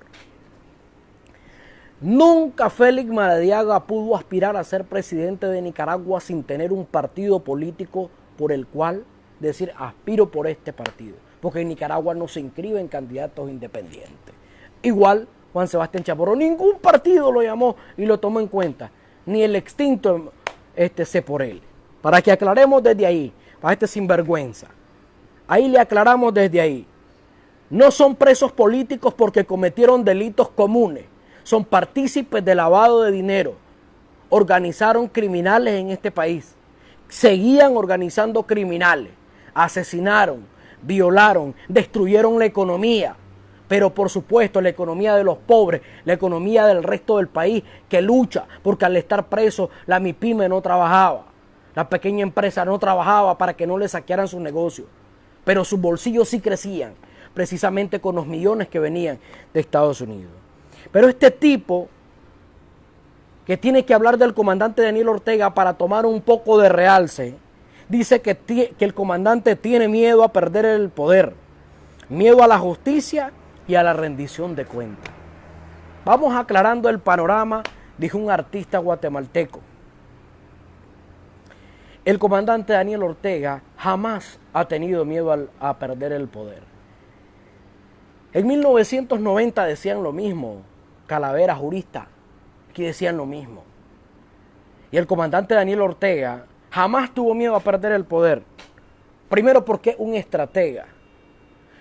Nunca Félix Maradiaga pudo aspirar a ser presidente de Nicaragua sin tener un partido político por el cual decir aspiro por este partido, porque en Nicaragua no se inscriben candidatos independientes. Igual Juan Sebastián Chamorro, ningún partido lo llamó y lo tomó en cuenta, ni el extinto C por él. Para que aclaremos desde ahí, para este sinvergüenza, ahí le aclaramos desde ahí, no son presos políticos porque cometieron delitos comunes, son partícipes de lavado de dinero, organizaron criminales en este país, seguían organizando criminales, asesinaron, violaron, destruyeron la economía, pero por supuesto la economía de los pobres, la economía del resto del país que lucha, porque al estar preso la MIPYME no trabajaba, la pequeña empresa no trabajaba para que no le saquearan sus negocios, pero sus bolsillos sí crecían, precisamente con los millones que venían de Estados Unidos. Pero este tipo que tiene que hablar del comandante Daniel Ortega para tomar un poco de realce, dice que el comandante tiene miedo a perder el poder, miedo a la justicia y a la rendición de cuentas. Vamos aclarando el panorama, dijo un artista guatemalteco. El comandante Daniel Ortega jamás ha tenido miedo a perder el poder. En 1990 decían lo mismo, Calavera, jurista, aquí decían lo mismo. Y el comandante Daniel Ortega jamás tuvo miedo a perder el poder. Primero porque es un estratega.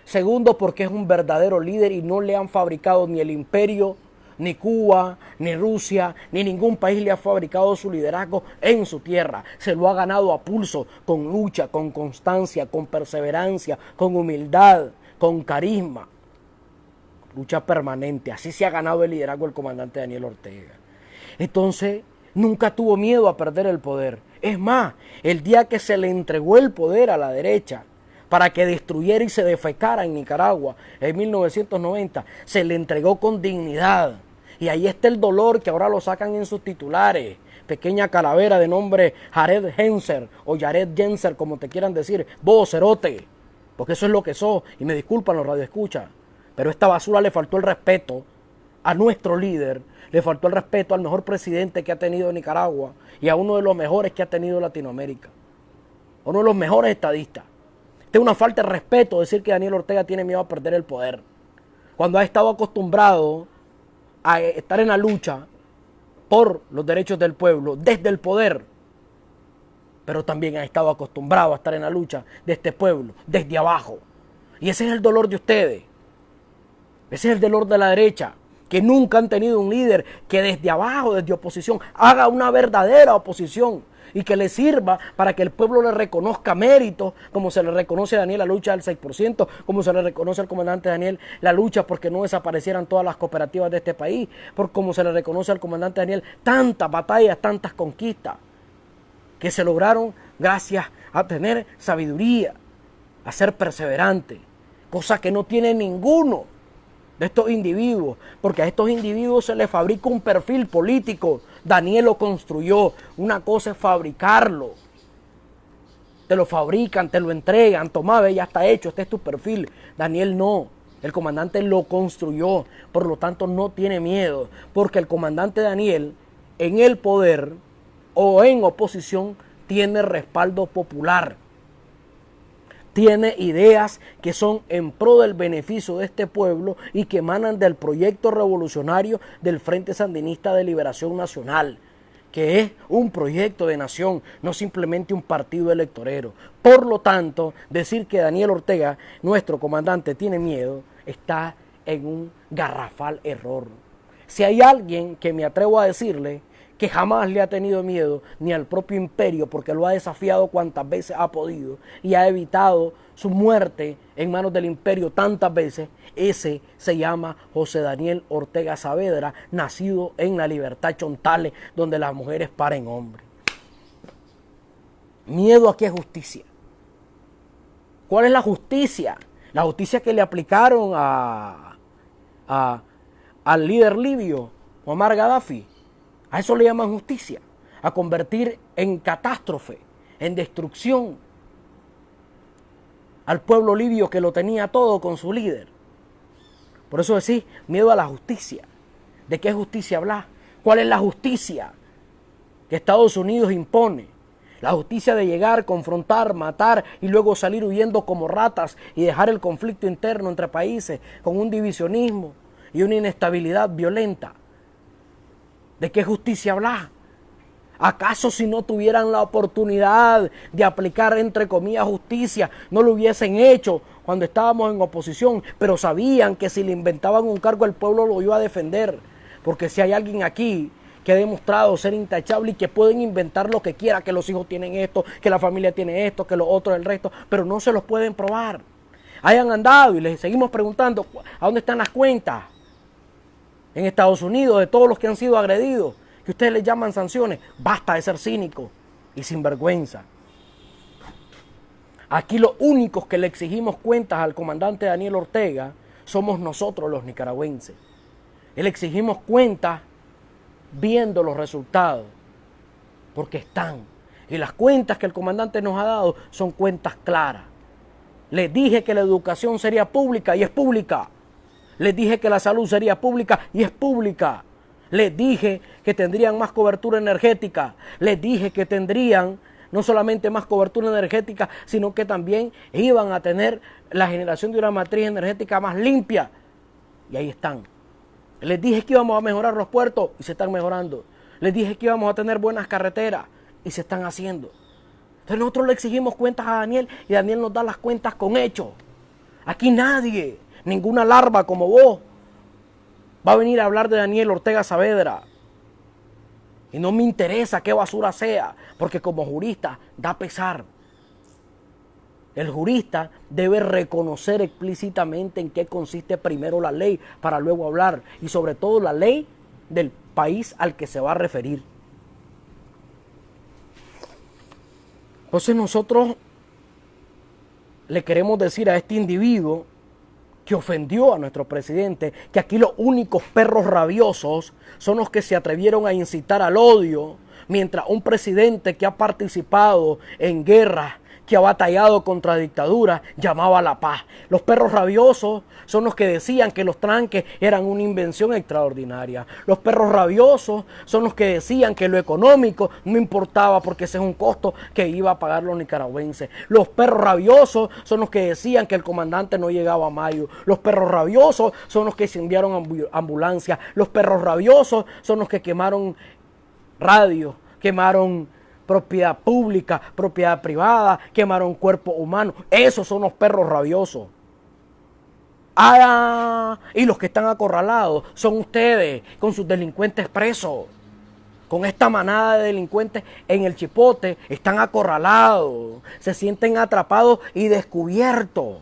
Segundo porque es un verdadero líder y no le han fabricado ni el imperio, ni Cuba, ni Rusia, ni ningún país le ha fabricado su liderazgo en su tierra. Se lo ha ganado a pulso, con lucha, con constancia, con perseverancia, con humildad, con carisma. Lucha permanente. Así se ha ganado el liderazgo el comandante Daniel Ortega. Entonces, nunca tuvo miedo a perder el poder. Es más, el día que se le entregó el poder a la derecha para que destruyera y se defecara en Nicaragua en 1990, se le entregó con dignidad. Y ahí está el dolor que ahora lo sacan en sus titulares. Pequeña calavera de nombre Jared Genser o Jared Genser, como te quieran decir. Vos, cerote, porque eso es lo que sos. Y me disculpan los radioescuchas, pero esta basura le faltó el respeto a nuestro líder, le faltó el respeto al mejor presidente que ha tenido Nicaragua y a uno de los mejores que ha tenido Latinoamérica. Uno de los mejores estadistas. Es una falta de respeto decir que Daniel Ortega tiene miedo a perder el poder, cuando ha estado acostumbrado a estar en la lucha por los derechos del pueblo desde el poder, pero también ha estado acostumbrado a estar en la lucha de este pueblo desde abajo. Y ese es el dolor de ustedes. Ese es el dolor de la derecha, que nunca han tenido un líder que desde abajo, desde oposición, haga una verdadera oposición y que le sirva para que el pueblo le reconozca méritos, como se le reconoce a Daniel la lucha del 6%, como se le reconoce al comandante Daniel la lucha porque no desaparecieran todas las cooperativas de este país, por como se le reconoce al comandante Daniel tantas batallas, tantas conquistas que se lograron gracias a tener sabiduría, a ser perseverante, cosa que no tiene ninguno de estos individuos, porque a estos individuos se les fabrica un perfil político. Daniel lo construyó. Una cosa es fabricarlo. Te lo fabrican, te lo entregan, toma, ve, ya está hecho, este es tu perfil. Daniel no, el comandante lo construyó, por lo tanto no tiene miedo, porque el comandante Daniel en el poder o en oposición tiene respaldo popular. Tiene ideas que son en pro del beneficio de este pueblo y que emanan del proyecto revolucionario del Frente Sandinista de Liberación Nacional, que es un proyecto de nación, no simplemente un partido electorero. Por lo tanto, decir que Daniel Ortega, nuestro comandante, tiene miedo, está en un garrafal error. Si hay alguien que me atrevo a decirle que jamás le ha tenido miedo ni al propio imperio, porque lo ha desafiado cuantas veces ha podido y ha evitado su muerte en manos del imperio tantas veces, ese se llama José Daniel Ortega Saavedra, nacido en la Libertad Chontales, donde las mujeres paren hombres. ¿Miedo a qué justicia? ¿Cuál es la justicia? La justicia que le aplicaron al líder libio, Muammar Gaddafi. A eso le llaman justicia, a convertir en catástrofe, en destrucción al pueblo libio que lo tenía todo con su líder. Por eso decís, miedo a la justicia. ¿De qué justicia hablas? ¿Cuál es la justicia que Estados Unidos impone? La justicia de llegar, confrontar, matar y luego salir huyendo como ratas y dejar el conflicto interno entre países con un divisionismo y una inestabilidad violenta. ¿De qué justicia hablas? ¿Acaso si no tuvieran la oportunidad de aplicar, entre comillas, justicia, no lo hubiesen hecho cuando estábamos en oposición? Pero sabían que si le inventaban un cargo, el pueblo lo iba a defender. Porque si hay alguien aquí que ha demostrado ser intachable y que pueden inventar lo que quiera, que los hijos tienen esto, que la familia tiene esto, que los otros el resto, pero no se los pueden probar. Hayan andado y les seguimos preguntando, ¿a dónde están las cuentas? En Estados Unidos, de todos los que han sido agredidos, que ustedes les llaman sanciones. Basta de ser cínico y sinvergüenza. Aquí los únicos que le exigimos cuentas al comandante Daniel Ortega somos nosotros los nicaragüenses. Le exigimos cuentas viendo los resultados, porque están. Y las cuentas que el comandante nos ha dado son cuentas claras. Les dije que la educación sería pública y es pública. Les dije que la salud sería pública y es pública. Les dije que tendrían más cobertura energética. Les dije que tendrían no solamente más cobertura energética, sino que también iban a tener la generación de una matriz energética más limpia. Y ahí están. Les dije que íbamos a mejorar los puertos y se están mejorando. Les dije que íbamos a tener buenas carreteras y se están haciendo. Entonces nosotros le exigimos cuentas a Daniel y Daniel nos da las cuentas con hechos. Aquí nadie, ninguna larva como vos, va a venir a hablar de Daniel Ortega Saavedra. Y no me interesa qué basura sea, porque como jurista da pesar. El jurista debe reconocer explícitamente en qué consiste primero la ley para luego hablar, y sobre todo la ley del país al que se va a referir. Entonces nosotros le queremos decir a este individuo que ofendió a nuestro presidente, que aquí los únicos perros rabiosos son los que se atrevieron a incitar al odio, mientras un presidente que ha participado en guerras, que ha batallado contra dictaduras, llamaba a la paz. Los perros rabiosos son los que decían que los tranques eran una invención extraordinaria. Los perros rabiosos son los que decían que lo económico no importaba porque ese es un costo que iba a pagar los nicaragüenses. Los perros rabiosos son los que decían que el comandante no llegaba a mayo. Los perros rabiosos son los que incendiaron ambulancias. Los perros rabiosos son los que quemaron radios, quemaron propiedad pública, propiedad privada, quemaron cuerpos humanos. Esos son los perros rabiosos. Y los que están acorralados son ustedes, con sus delincuentes presos. Con esta manada de delincuentes en el Chipote, están acorralados, se sienten atrapados y descubiertos.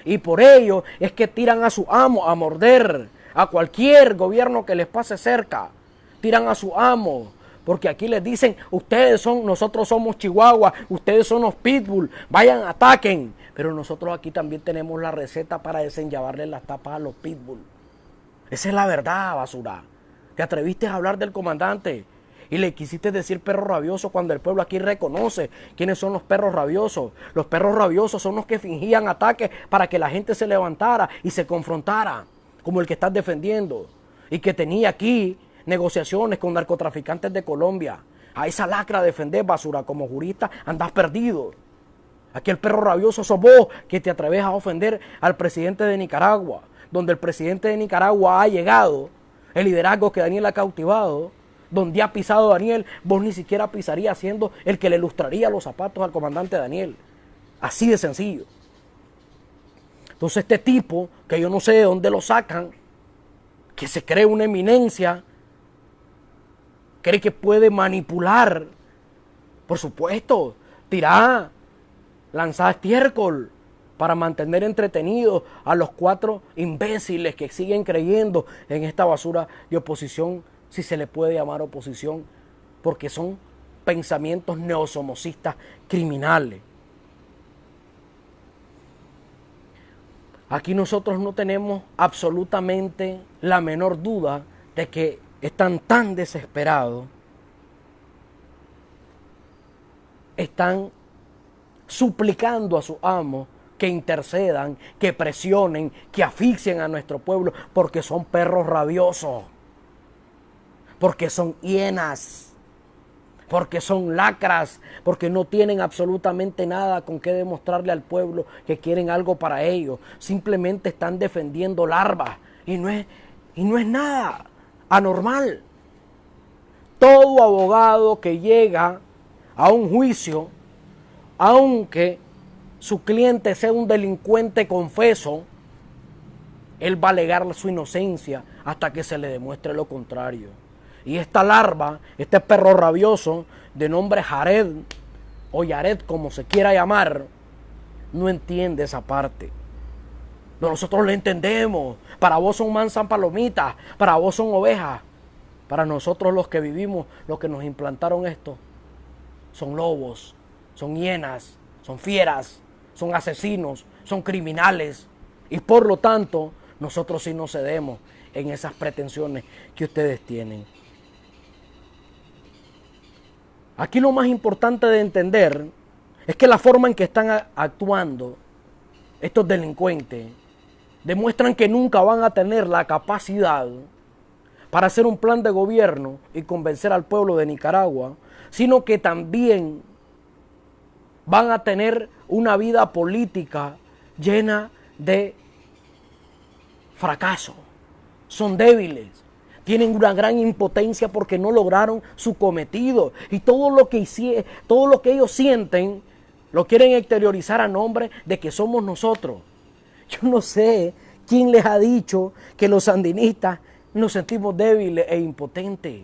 Y por ello es que tiran a su amo a morder, a cualquier gobierno que les pase cerca. Tiran a su amo. Porque aquí les dicen, nosotros somos Chihuahua, ustedes son los Pitbull, vayan, ataquen. Pero nosotros aquí también tenemos la receta para desenllavarle las tapas a los Pitbull. Esa es la verdad, basura. Te atreviste a hablar del comandante y le quisiste decir perro rabioso cuando el pueblo aquí reconoce quiénes son los perros rabiosos. Los perros rabiosos son los que fingían ataques para que la gente se levantara y se confrontara, como el que estás defendiendo. Y que tenía aquí negociaciones con narcotraficantes de Colombia. A esa lacra defender, basura, como jurista andás perdido. Aquí el perro rabioso sos vos que te atreves a ofender al presidente de Nicaragua, donde el presidente de Nicaragua ha llegado, el liderazgo que Daniel ha cautivado, donde ha pisado Daniel, vos ni siquiera pisarías siendo el que le lustraría los zapatos al comandante Daniel. Así de sencillo. Entonces este tipo, que yo no sé de dónde lo sacan, que se cree una eminencia, cree que puede manipular, por supuesto, tirar, lanzar estiércol para mantener entretenidos a los 4 imbéciles que siguen creyendo en esta basura de oposición, si se le puede llamar oposición, porque son pensamientos neosomocistas criminales. Aquí nosotros no tenemos absolutamente la menor duda de que están tan desesperados, están suplicando a sus amos que intercedan, que presionen, que asfixien a nuestro pueblo, porque son perros rabiosos. porque son hienas, porque son lacras, porque no tienen absolutamente nada con qué demostrarle al pueblo que quieren algo para ellos. Simplemente están defendiendo larvas y no es nada anormal. Todo abogado que llega a un juicio, aunque su cliente sea un delincuente confeso, él va a alegar su inocencia hasta que se le demuestre lo contrario. Y esta larva, este perro rabioso de nombre Jared, o Yared como se quiera llamar, no entiende esa parte. Nosotros lo entendemos. Para vos son mansas palomitas, para vos son ovejas. Para nosotros los que vivimos, los que nos implantaron esto, son lobos, son hienas, son fieras, son asesinos, son criminales. Y por lo tanto, nosotros sí no cedemos en esas pretensiones que ustedes tienen. Aquí lo más importante de entender es que la forma en que están actuando estos delincuentes demuestran que nunca van a tener la capacidad para hacer un plan de gobierno y convencer al pueblo de Nicaragua, sino que también van a tener una vida política llena de fracaso. Son débiles, tienen una gran impotencia porque no lograron su cometido y todo lo que ellos sienten lo quieren exteriorizar a nombre de que somos nosotros. Yo no sé quién les ha dicho que los sandinistas nos sentimos débiles e impotentes.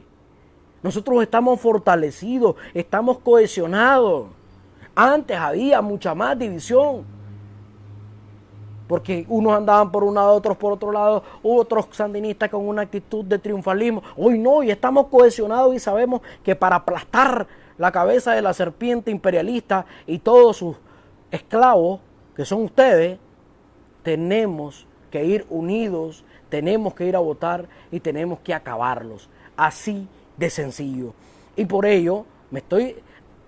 Nosotros estamos fortalecidos, estamos cohesionados. Antes había mucha más división, porque unos andaban por un lado, otros por otro lado, otros sandinistas con una actitud de triunfalismo. Hoy no, y estamos cohesionados y sabemos que para aplastar la cabeza de la serpiente imperialista y todos sus esclavos, que son ustedes, tenemos que ir unidos, tenemos que ir a votar y tenemos que acabarlos. Así de sencillo. Y por ello me estoy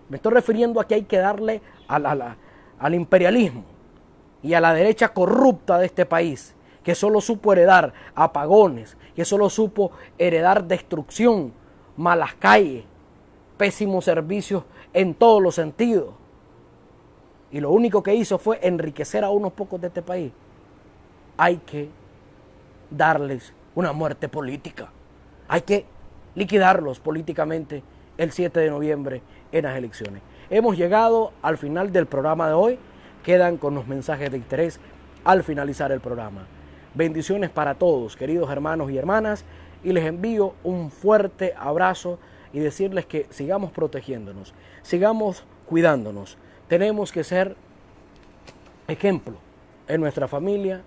refiriendo a que hay que darle al imperialismo y a la derecha corrupta de este país, que solo supo heredar apagones, que solo supo heredar destrucción, malas calles, pésimos servicios en todos los sentidos. Y lo único que hizo fue enriquecer a unos pocos de este país. Hay que darles una muerte política. Hay que liquidarlos políticamente el 7 de noviembre en las elecciones. Hemos llegado al final del programa de hoy. Quedan con los mensajes de interés al finalizar el programa. Bendiciones para todos, queridos hermanos y hermanas, y les envío un fuerte abrazo y decirles que sigamos protegiéndonos, sigamos cuidándonos. Tenemos que ser ejemplo en nuestra familia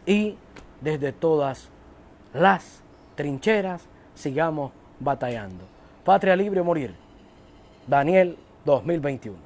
y desde todas las trincheras sigamos batallando. Patria libre o morir. Daniel 2021.